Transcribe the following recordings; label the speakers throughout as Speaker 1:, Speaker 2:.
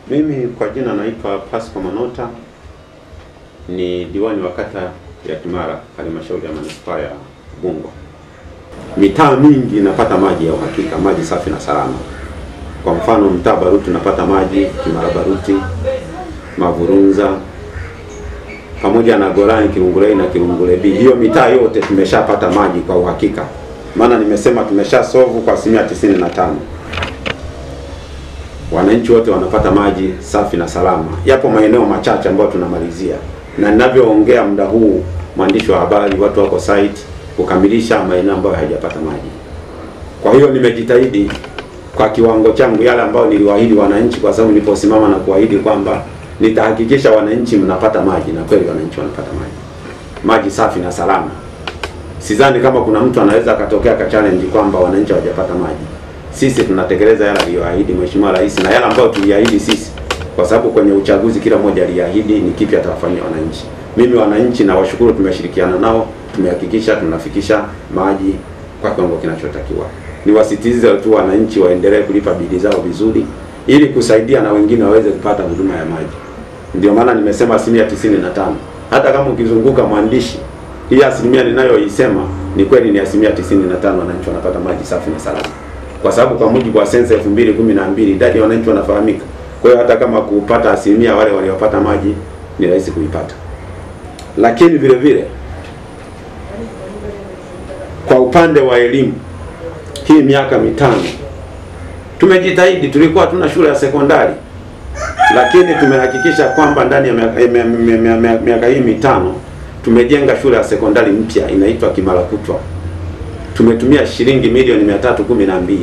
Speaker 1: Mimi kwa jina naitwa Pasco Manota, ni diwani wa kata ya Kimara, halmashauri ya manispaa ya Ubungo. Mitaa mingi inapata maji ya uhakika, maji safi na salama. Kwa mfano mtaa Baruti napata maji, Kimara Baruti, Mavurunza, pamoja na Gorani, Kirungule na Kirungule B. Hiyo mitaa yote tumeshapata maji kwa uhakika. Maana nimesema tumeshasolve kwa 95%. Wananchi wote wanapata maji safi na salama. Yapo maeneo machache ambayo tunamalizia. Na ninavyoongea muda huu, mwandishi wa habari, watu wako site kukamilisha maeneo ambayo hayajapata maji. Kwa hiyo nimejitahidi kwa kiwango changu yale ambayo niliwaahidi wananchi, kwa sababu niliposimama na kuahidi kwamba nitahakikisha wananchi mnapata maji, na kweli wananchi wanapata maji. Maji safi na salama. Sidhani kama kuna mtu anaweza akatokea ka challenge kwamba wananchi hawajapata maji. Sisi tunatekeleza yale aliyoahidi Mheshimiwa Rais na yale ambayo tuliahidi sisi, kwa sababu kwenye uchaguzi kila mmoja aliahidi ni kipi atawafanyia wananchi. Mimi wananchi na washukuru, tumeshirikiana nao, tumehakikisha tunafikisha maji kwa kiwango kinachotakiwa. Niwasitize tu wananchi waendelee kulipa bili zao vizuri ili kusaidia na wengine waweze kupata huduma ya maji. Ndio maana nimesema 95%. Hata kama ukizunguka mwandishi, hii asilimia ninayoisema ni kweli, ni 95% wananchi wanapata maji safi na salama. Kwa sababu kwa mujibu wa sensa 2012 idadi ya wananchi wanafahamika. Kwa hiyo hata kama kupata asilimia wale waliopata maji ni rahisi kuipata. Lakini vile vile kwa upande wa elimu, hii miaka mitano tumejitahidi. Tulikuwa tuna shule ya sekondari, lakini tumehakikisha kwamba ndani ya miaka hii mitano tumejenga shule ya sekondari mpya inaitwa Kimara Kutwa. Tumetumia shilingi milioni 312.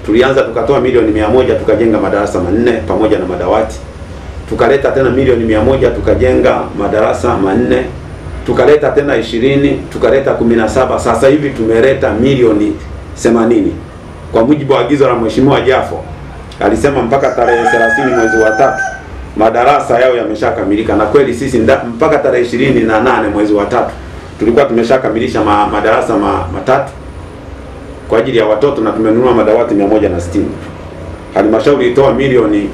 Speaker 1: Tulianza tukatoa milioni 100 tukajenga madarasa 4 pamoja na madawati. Tukaleta tena milioni 100 tukajenga madarasa 4. Tukaleta tena 20, tukaleta 17. Sasa hivi tumeleta milioni 80. Kwa mujibu wa agizo la Mheshimiwa Jafo, alisema mpaka tarehe 30 mwezi wa 3 madarasa yao yameshakamilika, na kweli sisi mpaka tarehe 28 mwezi wa 3 tulikuwa tumeshakamilisha madarasa matatu kwa ajili ya watoto, na tumenunua madawati 160. Halmashauri ilitoa milioni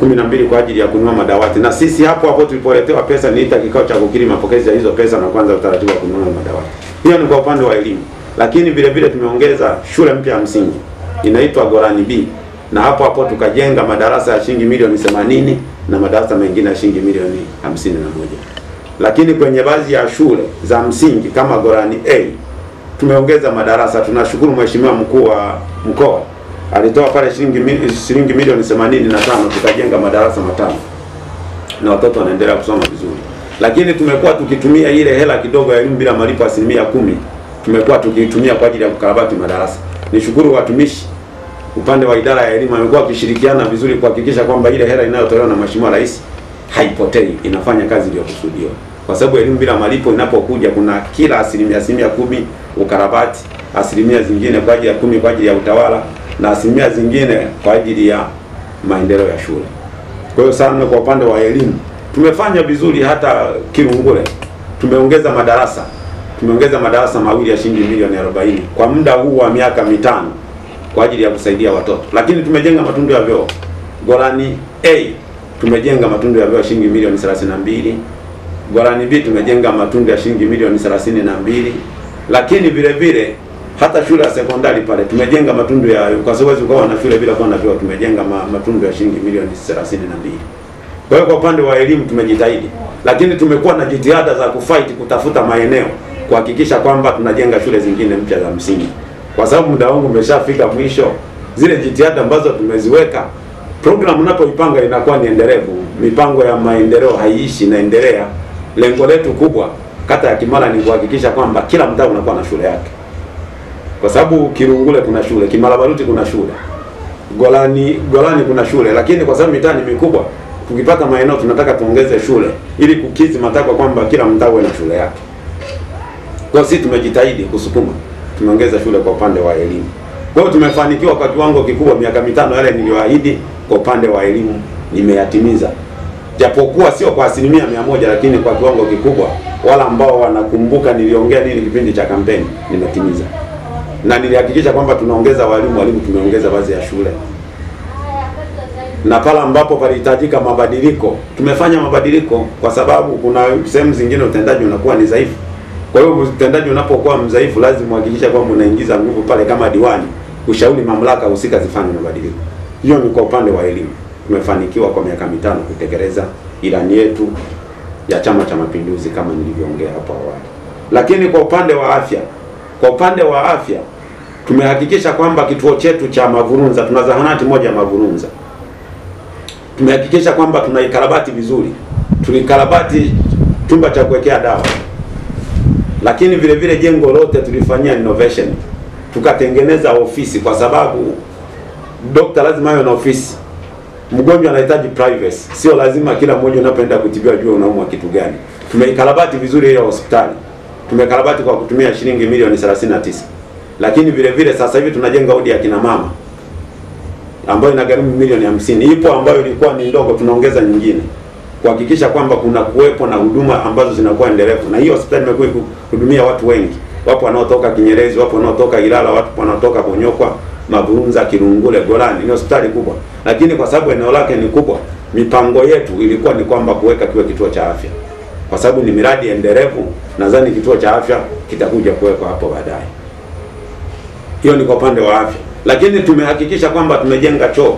Speaker 1: 12 kwa ajili ya kununua madawati, na sisi hapo tulipoletewa pesa niita kikao cha kukiri mapokezi ya hizo pesa na kwanza utaratibu wa kununua madawati. Hiyo ni kwa upande wa elimu. Lakini vile vile tumeongeza shule mpya ya msingi inaitwa Gorani B, na hapo tukajenga madarasa ya shilingi milioni 80 na madarasa mengine ya shilingi milioni 51. Lakini kwenye baadhi ya shule za msingi kama Gorani A tumeongeza madarasa. Tunashukuru Mheshimiwa mkuu wa mkoa alitoa pale shilingi milioni 85 tukajenga madarasa 5 na watoto wanaendelea kusoma vizuri. Lakini tumekuwa tukitumia ile hela kidogo ya elimu bila malipo 10%, tumekuwa tukiitumia kwa ajili ya kukarabati madarasa. Nishukuru watumishi upande wa idara ya elimu wamekuwa wakishirikiana vizuri kuhakikisha kwamba ile hela inayotolewa na Mheshimiwa Rais haipotei, inafanya kazi iliyokusudiwa. Kwa sababu elimu bila malipo inapokuja kuna kila asilimia 10 ukarabati, asilimia zingine kwa ajili ya 10 kwa ajili ya utawala, na asilimia zingine kwa ajili ya maendeleo ya shule. Kwa hiyo sana kwa upande wa elimu tumefanya vizuri. Hata Kirungule tumeongeza madarasa mawili ya shilingi milioni 40 kwa muda huu wa miaka mitano kwa ajili ya kusaidia watoto. Lakini tumejenga matundu ya vyoo. Gorani A tumejenga matundu ya vyoo shilingi milioni 32. Gorani B tumejenga matundu ya shilingi milioni 32. Lakini vile vile hata shule ya sekondari pale tumejenga matundu ya, kwa sababu ukawa na shule bila kuwa na vyoo, tumejenga matundu ya shilingi milioni 32. Kwa hiyo kwa upande wa elimu tumejitahidi, lakini tumekuwa na jitihada za kufight kutafuta maeneo kuhakikisha kwamba tunajenga shule zingine mpya za msingi. Kwa sababu muda wangu umeshafika mwisho, zile jitihada ambazo tumeziweka, program unapoipanga inakuwa ni endelevu. Mipango ya maendeleo haiishi, inaendelea. Lengo letu kubwa kata ya Kimara ni kuhakikisha kwamba kila mtaa unakuwa na shule yake. Kwa sababu Kirungule kuna shule, Kimara Baruti kuna shule, Golani kuna shule, lakini kwa sababu mitaa ni mikubwa, tukipata maeneo tunataka tuongeze shule ili kukidhi matakwa kwamba kila mtaa uwe na shule yake. Kwa sisi tumejitahidi kusukuma, tumeongeza shule kwa upande wa elimu. Kwa hiyo tumefanikiwa kwa kiwango kikubwa. Miaka mitano yale niliyoahidi kwa upande wa elimu nimeyatimiza. Japokuwa sio kwa 100%, lakini kwa kiwango kikubwa. Wala ambao wanakumbuka niliongea nini kipindi cha kampeni, nimetimiza. Na nilihakikisha kwamba tunaongeza walimu tumeongeza baadhi ya shule. na pale ambapo palihitajika mabadiliko tumefanya mabadiliko, kwa sababu kuna sehemu zingine utendaji unakuwa ni dhaifu. Kwa hiyo utendaji unapokuwa mdhaifu, lazima uhakikisha kwamba unaingiza nguvu pale kama diwani ushauri mamlaka husika zifanye mabadiliko. Hiyo ni kwa upande wa elimu. Tumefanikiwa kwa miaka 5 kutekeleza ilani yetu ya Chama cha Mapinduzi kama nilivyoongea hapo awali. Lakini kwa upande wa afya tumehakikisha kwamba kituo chetu cha Mavurunza, tuna zahanati moja ya Mavurunza, tumehakikisha kwamba tunaikarabati vizuri. Tulikarabati chumba cha kuwekea dawa, lakini vile vile jengo lote tulifanyia innovation, tukatengeneza ofisi, kwa sababu daktari lazima awe na ofisi. Mgonjwa anahitaji privacy, sio lazima kila mmoja unapoenda kutibiwa jua unaumwa kitu gani. Tumeikarabati vizuri hiyo hospitali, tumekarabati kwa kutumia shilingi milioni 39. Lakini vile vile sasa hivi tunajenga wodi ya kina mama ambayo inagharimu milioni 50. Ipo ambayo ilikuwa ni ndogo, tunaongeza nyingine kuhakikisha kwamba kuna kuwepo na huduma ambazo zinakuwa endelevu. Na hiyo hospitali imekuwa kuhudumia watu wengi. Wapo wanaotoka Kinyerezi, wapo wanaotoka Ilala, wapo wanaotoka Bonyokwa, Mavurunza, Kirungule, Golani. Ni hospitali kubwa. Lakini kwa sababu eneo lake ni kubwa, mipango yetu ilikuwa ni kwamba kuweka kiwe kituo cha afya. Kwa sababu ni miradi endelevu, nadhani kituo cha afya kitakuja kuwekwa hapo baadaye. Hiyo ni kwa upande wa afya. Lakini tumehakikisha kwamba tumejenga choo.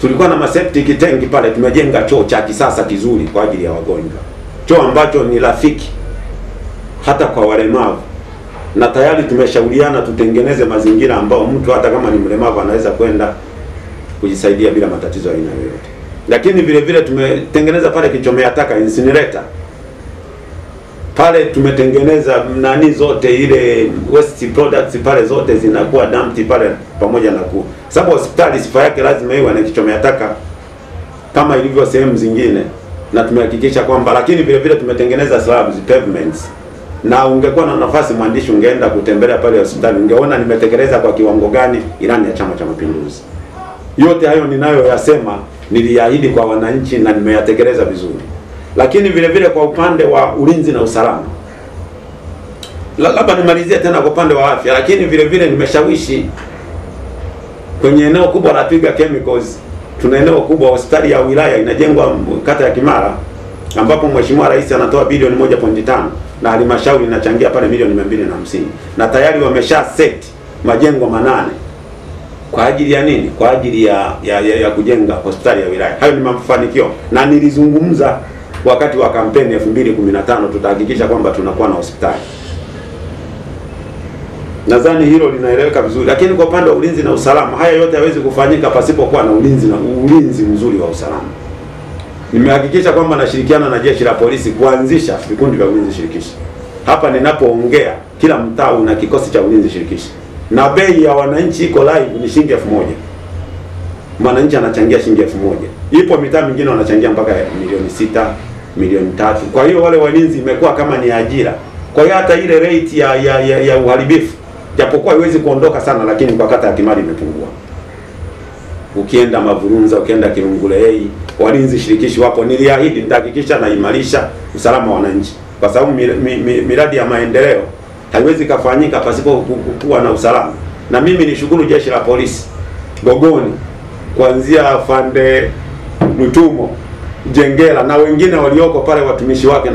Speaker 1: Tulikuwa na septic tank pale, tumejenga choo cha kisasa kizuri kwa ajili ya wagonjwa. Choo ambacho ni rafiki hata kwa walemavu. Na tayari tumeshauriana tutengeneze mazingira ambao mtu hata kama ni mlemavu anaweza kwenda kujisaidia bila matatizo aina yoyote. Lakini vile vile tumetengeneza pale kichomea taka, incinerator. Pale tumetengeneza nani zote ile waste products pale zote zinakuwa dumped pale pamoja na sababu hospitali sifa yake lazima iwe na kichomea taka kama ilivyo sehemu zingine, na tumehakikisha kwamba. Lakini vile vile tumetengeneza slabs, pavements. Na ungekuwa na nafasi mwandishi, ungeenda kutembelea pale hospitali, ungeona nimetekeleza kwa kiwango gani ilani ya Chama cha Mapinduzi. Yote hayo ninayoyasema niliahidi kwa wananchi na nimeyatekeleza vizuri. Lakini vile vile kwa upande wa ulinzi na usalama, labda nimalizie tena kwa upande wa afya. Lakini vile vile nimeshawishi kwenye eneo kubwa la Twiga Chemicals. Tuna eneo kubwa, hospitali ya wilaya inajengwa kata ya Kimara, ambapo Mheshimiwa Rais anatoa bilioni 1.5 na halmashauri inachangia pale milioni 250, na tayari wamesha set majengo 8 kwa ajili ya nini? Kwa ajili ya kujenga hospitali ya wilaya. Hayo ni mafanikio, na nilizungumza wakati wa kampeni 2015 tutahakikisha kwamba tunakuwa na hospitali. Nadhani hilo linaeleweka vizuri. Lakini kwa upande wa ulinzi na usalama, haya yote hayawezi kufanyika pasipokuwa na ulinzi mzuri wa usalama. Nimehakikisha kwamba nashirikiana na jeshi la polisi kuanzisha vikundi vya ulinzi shirikishi. Hapa ninapoongea kila mtaa una kikosi cha ulinzi shirikishi. Na bei ya wananchi iko live ni shilingi 1000. Mwananchi anachangia shilingi 1000. Ipo mitaa mingine wanachangia mpaka milioni 6, milioni 3. Kwa hiyo wale walinzi imekuwa kama ni ajira. Kwa hiyo hata ile rate ya uharibifu japokuwa haiwezi kuondoka sana, lakini kwa kata ya Kimara imepungua. Ukienda Mavurunza, ukienda Kirungule, walinzi shirikishi wapo. Niliahidi nitahakikisha na imarisha usalama wa wananchi, kwa sababu miradi ya maendeleo haiwezi kufanyika pasipo kuwa na usalama. Na mimi nishukuru jeshi la polisi Gogoni, kuanzia afande Lutumo, Jengela na wengine walioko pale, watumishi wake,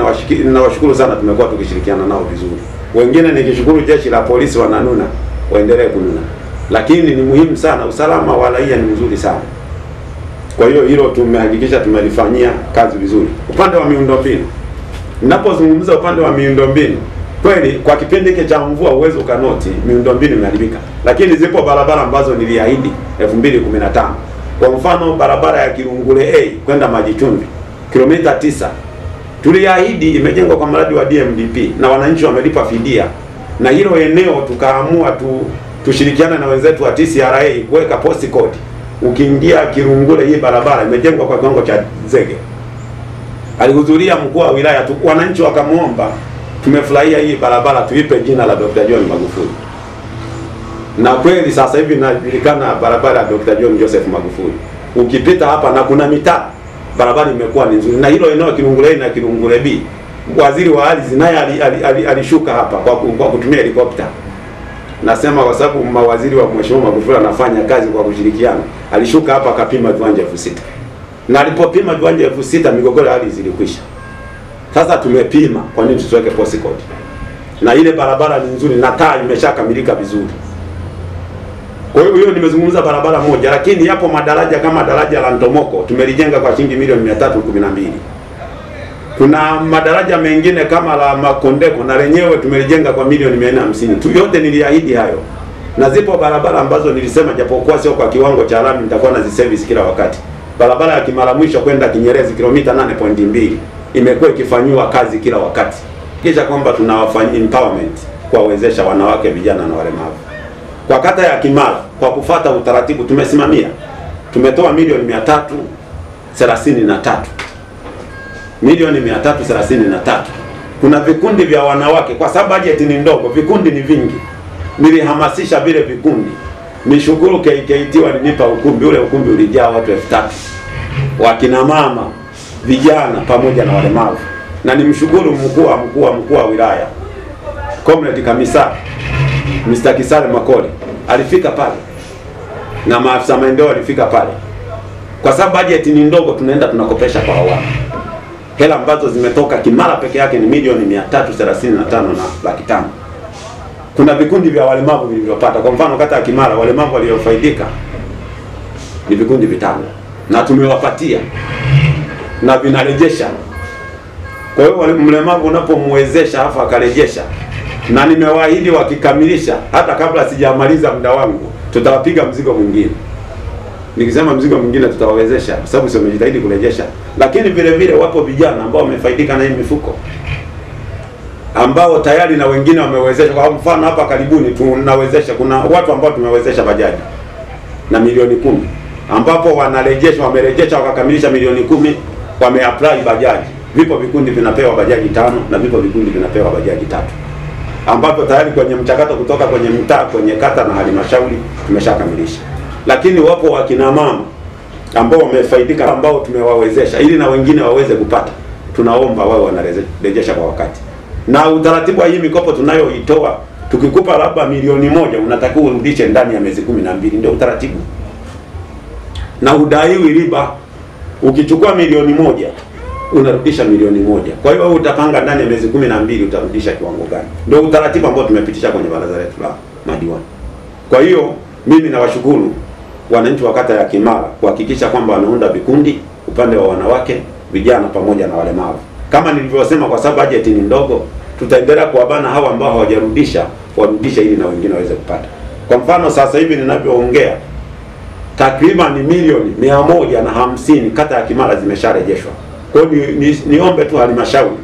Speaker 1: na washukuru sana, tumekuwa tukishirikiana nao vizuri. Wengine nikishukuru jeshi la polisi wananuna, waendelee kununa. Lakini ni muhimu sana, usalama wa raia ni mzuri sana. Kwa hiyo hilo tumehakikisha tumelifanyia kazi vizuri. Upande wa miundombinu, ninapozungumza upande wa miundombinu, kweli kwa kipindi hiki cha mvua uwezo ukanoti miundombinu imeharibika, lakini zipo barabara ambazo niliahidi 2015. Kwa mfano barabara ya Kirungule kwenda Majichumbi kilomita 9 tuliahidi imejengwa kwa mradi wa DMDP na wananchi wamelipa fidia, na hilo eneo tukaamua tushirikiana na wenzetu wa TCRA kuweka post code. Ukiingia Kirungule, hii barabara imejengwa kwa kiwango cha zege. Alihudhuria mkuu wa wilaya, wananchi wakamuomba, tumefurahia hii barabara tuipe jina la Dr. John Magufuli. Na kweli sasa hivi inajulikana barabara ya Dr. John Joseph Magufuli. Ukipita hapa na kuna mitaa, barabara imekuwa ni nzuri. Na hilo eneo Kirungule na Kirungule B, waziri wa ardhi naye alishuka hapa kwa kutumia helikopta. Nasema kwa sababu mawaziri wa Mheshimiwa Magufuli anafanya kazi kwa kushirikiana. Alishuka hapa akapima viwanja 6,000. Na alipopima viwanja 6,000 migogoro ya ardhi ilikwisha. Sasa tumepima, kwa nini tusiweke post code? Na ile barabara ni nzuri na taa imeshakamilika vizuri. Kwa hiyo nimezungumza barabara moja, lakini yapo madaraja kama daraja la Ntomoko tumelijenga kwa shilingi milioni 312. Kuna madaraja mengine kama la Makondeko na lenyewe tumelijenga kwa milioni 450. Tu yote niliahidi hayo. Na zipo barabara ambazo nilisema japokuwa sio kwa kiwango cha lami nitakuwa naziservice kila wakati. Barabara ya Kimara Mwisho kwenda Kinyerezi kilomita 8.2 imekuwa ikifanywa kazi kila wakati. Kisha kwamba tunawafanyia empowerment kuwawezesha wanawake, vijana na walemavu. Kwa kata ya Kimara kwa kufata utaratibu tumesimamia. Tumetoa milioni 333. Milioni 333. Kuna vikundi vya wanawake kwa sababu bajeti ni ndogo, vikundi ni vingi. Nilihamasisha vile vikundi. Nishukuru KKT walinipa ukumbi, ule ukumbi ulijaa watu 3,000. Wakina mama, vijana pamoja na walemavu. Na nimshukuru mkuu wa wilaya Comrade Kamisa Mr. Kisale Makole alifika pale. Na maafisa maendeleo walifika pale. Kwa sababu bajeti ni ndogo tunaenda tunakopesha kwa awamu. Hela ambazo zimetoka Kimara peke yake ni milioni 335,500,000. Kuna vikundi vya walemavu vilivyopata. Kwa mfano kata ya Kimara walemavu waliofaidika ni vikundi 5 na tumewapatia na vinarejesha. Kwa hiyo mlemavu unapomwezesha afa akarejesha, na nimewaahidi wakikamilisha hata kabla sijamaliza muda wangu tutawapiga mzigo mwingine. Nikisema mzigo mwingine tutawawezesha kwa sababu sio umejitahidi kurejesha. Lakini vile vile wapo vijana ambao wamefaidika na hii mifuko, ambao tayari na wengine wamewezesha. Kwa mfano hapa karibuni tunawezesha, kuna watu ambao tumewezesha bajaji na milioni 10, ambapo wanarejesha, wamerejesha wakakamilisha milioni 10, wameapply bajaji. Vipo vikundi vinapewa bajaji 5 na vipo vikundi vinapewa bajaji 3, ambapo tayari kwenye mchakato kutoka kwenye mtaa, kwenye kata na halmashauri tumeshakamilisha. Lakini wapo wakina mama ambao wamefaidika, ambao tumewawezesha ili na wengine waweze kupata. Tunaomba wao wanarejesha kwa wakati. Na utaratibu wa hii mikopo tunayoitoa, tukikupa labda milioni 1 unatakiwa urudishe ndani ya miezi 12, ndio utaratibu. Na udaiwi riba. Ukichukua milioni 1 unarudisha milioni 1. Kwa hiyo utapanga ndani ya miezi 12 utarudisha kiwango gani. Ndio utaratibu ambao tumepitisha kwenye baraza letu la madiwani. Kwa hiyo mimi nawashukuru wananchi wa kata ya Kimara kuhakikisha kwamba wanaunda vikundi upande wa wanawake, vijana pamoja na walemavu. Kama nilivyosema, kwa sababu bajeti ni ndogo, tutaendelea kuwabana hawa ambao hawajarudisha warudishe ili na wengine waweze kupata. Kwa mfano sasa hivi ninavyoongea takriban milioni 150 kata ya Kimara zimesharejeshwa. Kwa hiyo niombe tu halmashauri,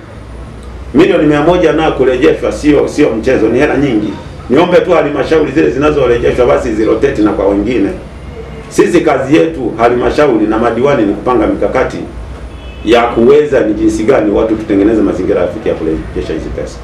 Speaker 1: milioni 100 na kurejeshwa sio mchezo, ni hela nyingi. Niombe tu halmashauri zile zinazorejeshwa basi zirotate na kwa wengine. Sisi kazi yetu halmashauri na madiwani ni kupanga mikakati ya kuweza ni jinsi gani watu tutengeneze mazingira rafiki ya kurejesha hizi pesa.